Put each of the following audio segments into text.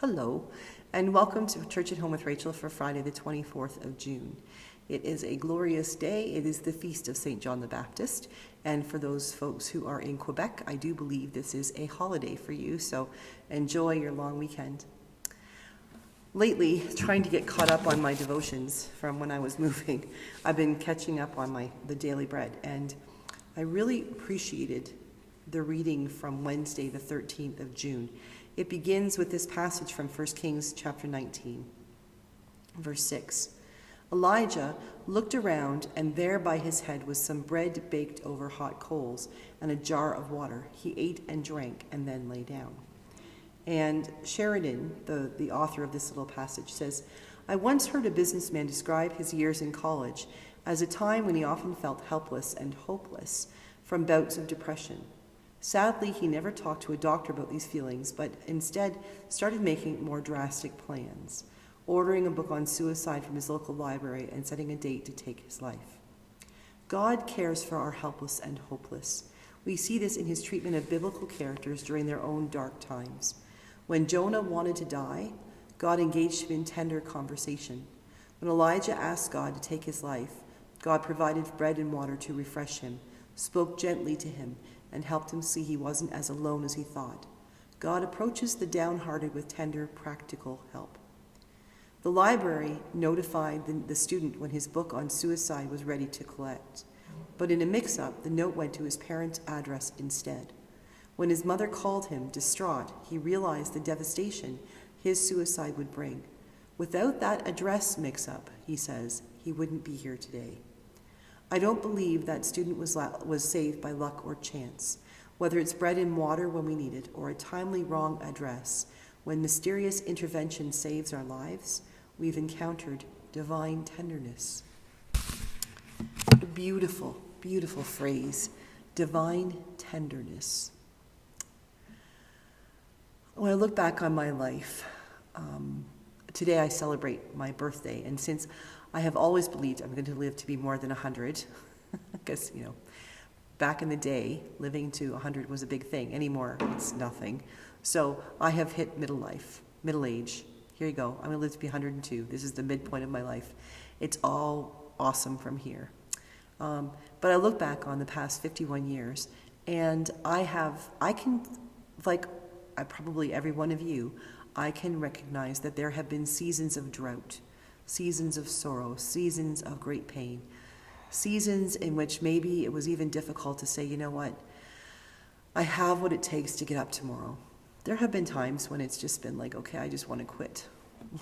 Hello, and welcome to Church at Home with Rachael for Friday, the 24th of June. It is a glorious day. It is the feast of St. John the Baptist, and for those folks who are in Quebec, I do believe this is a holiday for you, so enjoy your long weekend. Lately, trying to get caught up on my devotions from when I was moving, I've been catching up on the daily bread, and I really appreciated the reading from Wednesday, the 13th of June. It begins with this passage from 1 Kings chapter 19, verse 6. Elijah looked around, and there by his head was some bread baked over hot coals and a jar of water. He ate and drank and then lay down. And Sheridan, the author of this little passage, says, I once heard a businessman describe his years in college as a time when he often felt helpless and hopeless from bouts of depression. Sadly, he never talked to a doctor about these feelings, but instead started making more drastic plans, ordering a book on suicide from his local library and setting a date to take his life. God cares for our helpless and hopeless. We see this in his treatment of biblical characters during their own dark times. When Jonah wanted to die, God engaged him in tender conversation. When Elijah asked God to take his life, God provided bread and water to refresh him, spoke gently to him, and helped him see he wasn't as alone as he thought. God approaches the downhearted with tender, practical help. The library notified the student when his book on suicide was ready to collect, but in a mix-up, the note went to his parents' address instead. When his mother called him, distraught, he realized the devastation his suicide would bring. Without that address mix-up, he says, he wouldn't be here today. I don't believe that student was saved by luck or chance, whether it's bread and water when we need it or a timely wrong address. When mysterious intervention saves our lives, we've encountered divine tenderness. A beautiful, beautiful phrase, divine tenderness. When I look back on my life, today I celebrate my birthday, and since I have always believed I'm going to live to be more than 100, because, back in the day, living to 100 was a big thing. Anymore, it's nothing. So I have hit middle age. Here you go. I'm going to live to be 102. This is the midpoint of my life. It's all awesome from here. But I look back on the past 51 years, and probably every one of you, I can recognize that there have been seasons of drought, seasons of sorrow, seasons of great pain, seasons in which maybe it was even difficult to say, you know what, I have what it takes to get up tomorrow. There have been times when it's just been like, okay, I just want to quit.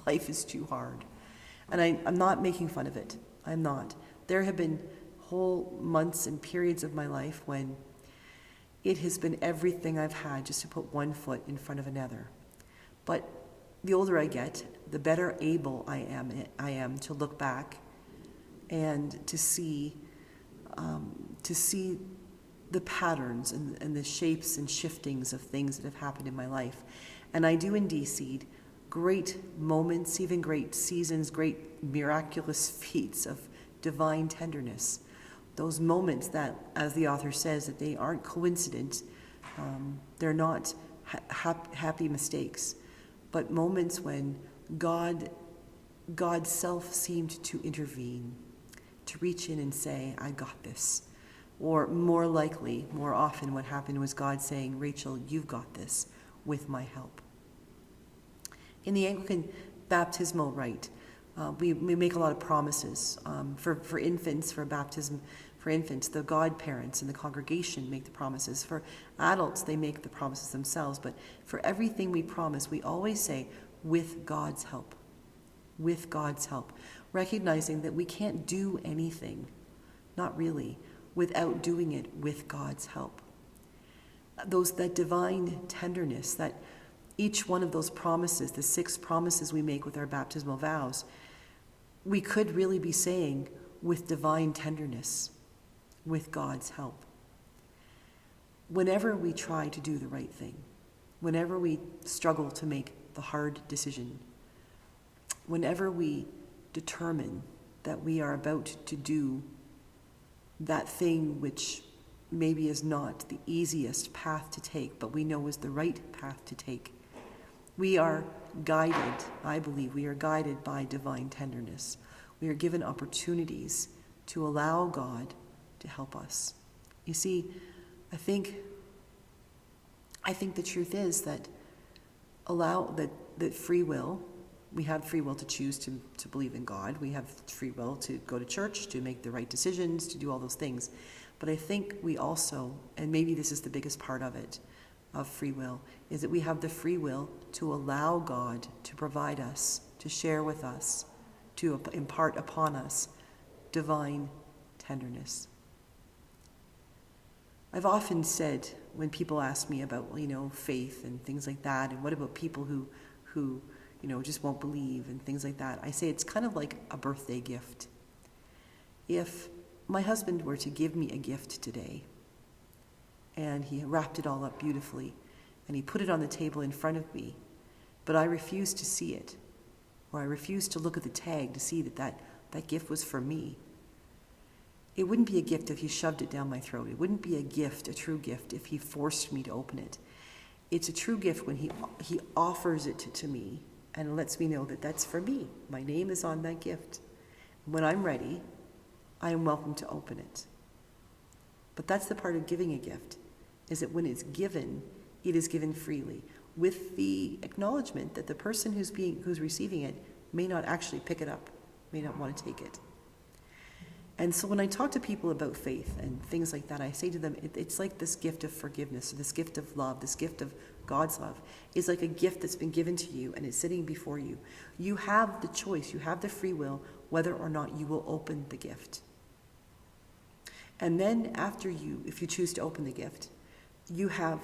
Life is too hard. And I'm not making fun of it. I'm not. There have been whole months and periods of my life when it has been everything I've had just to put one foot in front of another. But the older I get, the better able I am to look back and to see the patterns and the shapes and shiftings of things that have happened in my life. And I do indeed see great moments, even great seasons, great miraculous feats of divine tenderness. Those moments that, as the author says, that they aren't coincident, they're not happy mistakes, but moments when God's self seemed to intervene, to reach in and say, I got this. Or more likely, more often, what happened was God saying, Rachel, you've got this with my help. In the Anglican baptismal rite, we make a lot of promises. For infants, for baptism, for infants, the godparents and the congregation make the promises. For adults, they make the promises themselves. But for everything we promise, we always say, with God's help. With God's help. Recognizing that we can't do anything, not really, without doing it with God's help. That divine tenderness, that each one of those promises, the 6 promises we make with our baptismal vows, we could really be saying with divine tenderness, with God's help. Whenever we try to do the right thing, whenever we struggle to make the hard decision, whenever we determine that we are about to do that thing which maybe is not the easiest path to take, but we know is the right path to take, We are guided, I believe, we are guided by divine tenderness. We are given opportunities to allow God to help us. You see, I think the truth is that that free will, we have free will to choose to believe in God. We have free will to go to church, to make the right decisions, to do all those things. But I think we also, and maybe this is the biggest part of it, of free will, is that we have the free will to allow God to provide us, to share with us, to impart upon us divine tenderness. I've often said when people ask me about, faith and things like that, and what about people who just won't believe and things like that, I say it's kind of like a birthday gift. If my husband were to give me a gift today, and he wrapped it all up beautifully, and he put it on the table in front of me, but I refused to see it, or I refused to look at the tag to see that gift was for me, it wouldn't be a gift if he shoved it down my throat. It wouldn't be a true gift, if he forced me to open it. It's a true gift when he offers it to me and lets me know that that's for me. My name is on that gift. When I'm ready, I am welcome to open it. But that's the part of giving a gift, is that when it's given, it is given freely, with the acknowledgement that the person who's receiving it may not actually pick it up, may not want to take it. And so when I talk to people about faith and things like that, I say to them, it's like this gift of forgiveness, or this gift of love, this gift of God's love, is like a gift that's been given to you and it's sitting before you. You have the choice, you have the free will, whether or not you will open the gift. And then if you choose to open the gift, you have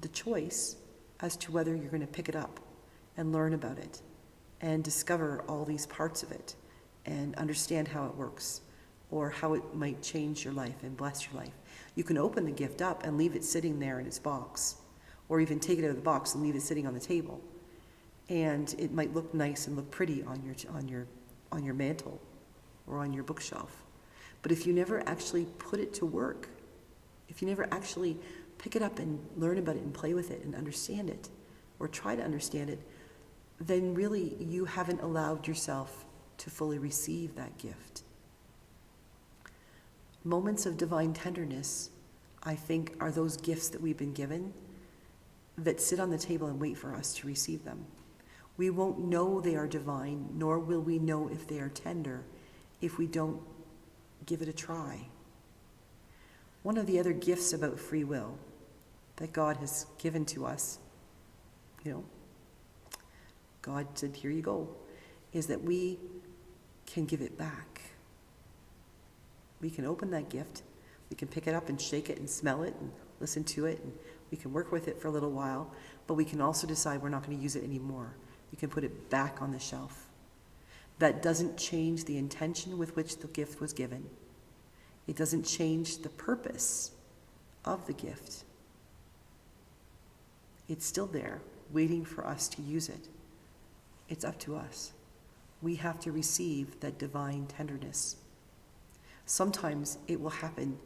the choice as to whether you're going to pick it up and learn about it and discover all these parts of it and understand how it works, or how it might change your life and bless your life. You can open the gift up and leave it sitting there in its box, or even take it out of the box and leave it sitting on the table. And it might look nice and look pretty on your mantle or on your bookshelf. But if you never actually put it to work, if you never actually pick it up and learn about it and play with it and understand it, or try to understand it, then really you haven't allowed yourself to fully receive that gift. Moments of divine tenderness, I think, are those gifts that we've been given that sit on the table and wait for us to receive them. We won't know they are divine, nor will we know if they are tender, if we don't give it a try. One of the other gifts about free will that God has given to us, God said, here you go, is that we can give it back. We can open that gift, we can pick it up and shake it and smell it and listen to it, and we can work with it for a little while, but we can also decide we're not going to use it anymore. You can put it back on the shelf. That doesn't change the intention with which the gift was given. It doesn't change the purpose of the gift. It's still there, waiting for us to use it. It's up to us. We have to receive that divine tenderness. Sometimes it will happen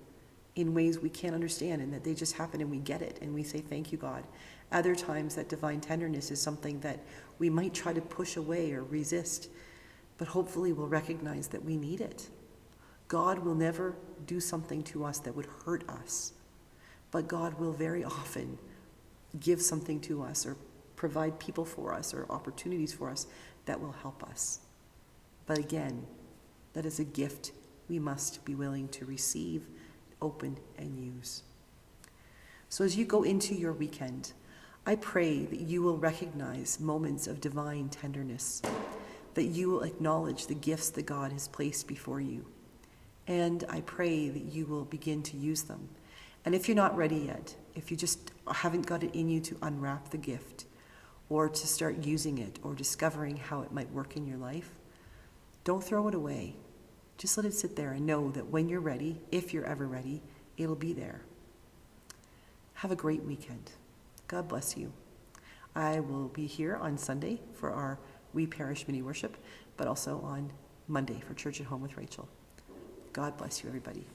in ways we can't understand, and that they just happen and we get it and we say, thank you, God. Other times that divine tenderness is something that we might try to push away or resist, but hopefully we'll recognize that we need it. God will never do something to us that would hurt us, but God will very often give something to us or provide people for us or opportunities for us that will help us. But again, that is a gift we must be willing to receive, open, and use. So as you go into your weekend, I pray that you will recognize moments of divine tenderness, that you will acknowledge the gifts that God has placed before you. And I pray that you will begin to use them. And if you're not ready yet, if you just haven't got it in you to unwrap the gift, or to start using it, or discovering how it might work in your life, don't throw it away. Just let it sit there and know that when you're ready, if you're ever ready, it'll be there. Have a great weekend. God bless you. I will be here on Sunday for our We Parish mini worship, but also on Monday for Church at Home with Rachael. God bless you, everybody.